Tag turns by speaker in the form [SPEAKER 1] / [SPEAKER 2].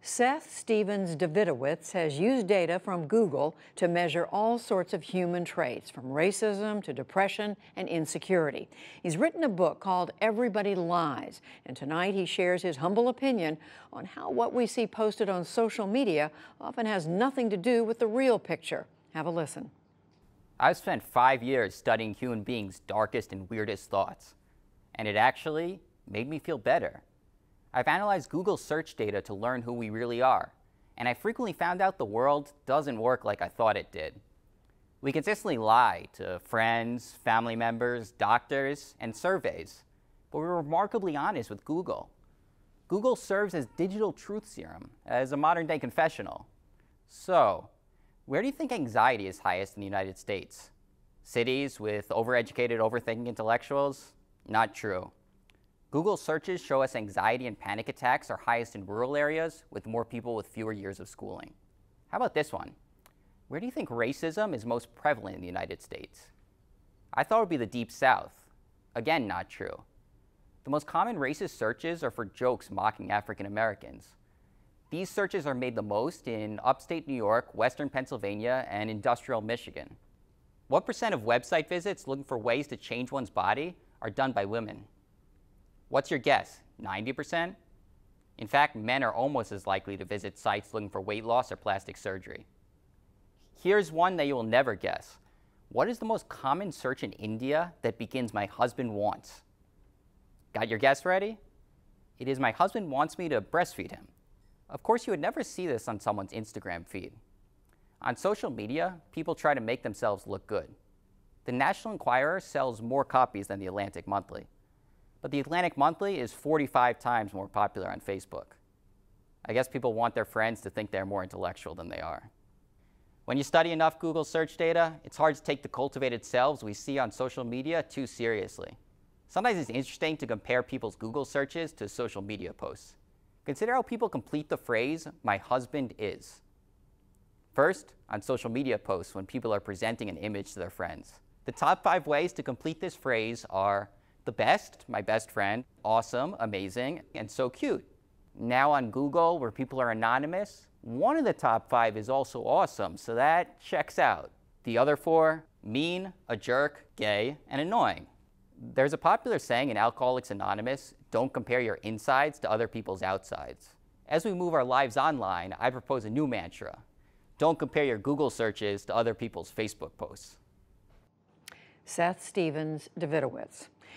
[SPEAKER 1] Seth Stevens Davidowitz has used data from Google to measure all sorts of human traits, from racism to depression and insecurity. He's written a book called Everybody Lies, and tonight he shares his humble opinion on how what we see posted on social media often has nothing to do with the real picture. Have a listen.
[SPEAKER 2] I've spent 5 years studying human beings' darkest and weirdest thoughts, and it actually made me feel better. I've analyzed Google search data to learn who we really are, and I frequently found out the world doesn't work like I thought it did. We consistently lie to friends, family members, doctors, and surveys, but we're remarkably honest with Google. Google serves as digital truth serum, as a modern-day confessional. So, where do you think anxiety is highest in the United States? Cities with overeducated, overthinking intellectuals? Not true. Google searches show us anxiety and panic attacks are highest in rural areas with more people with fewer years of schooling. How about this one? Where do you think racism is most prevalent in the United States? I thought it would be the Deep South. Again, not true. The most common racist searches are for jokes mocking African Americans. These searches are made the most in upstate New York, western Pennsylvania, and industrial Michigan. What percent of website visits looking for ways to change one's body are done by women? What's your guess? 90%? In fact, men are almost as likely to visit sites looking for weight loss or plastic surgery. Here's one that you will never guess. What is the most common search in India that begins "my husband wants"? Got your guess ready? It is "my husband wants me to breastfeed him." Of course, you would never see this on someone's Instagram feed. On social media, people try to make themselves look good. The National Enquirer sells more copies than the Atlantic Monthly. But the Atlantic Monthly is 45 times more popular on Facebook. I guess people want their friends to think they're more intellectual than they are. When you study enough Google search data, it's hard to take the cultivated selves we see on social media too seriously. Sometimes it's interesting to compare people's Google searches to social media posts. Consider how people complete the phrase, "my husband is." First, on social media posts when people are presenting an image to their friends. The top 5 ways to complete this phrase are the best, my best friend, awesome, amazing, and so cute. Now on Google, where people are anonymous, one of the top 5 is also awesome, so that checks out. The other 4, mean, a jerk, gay, and annoying. There's a popular saying in Alcoholics Anonymous, don't compare your insides to other people's outsides. As we move our lives online, I propose a new mantra. Don't compare your Google searches to other people's Facebook posts.
[SPEAKER 1] Seth Stevens Davidowitz.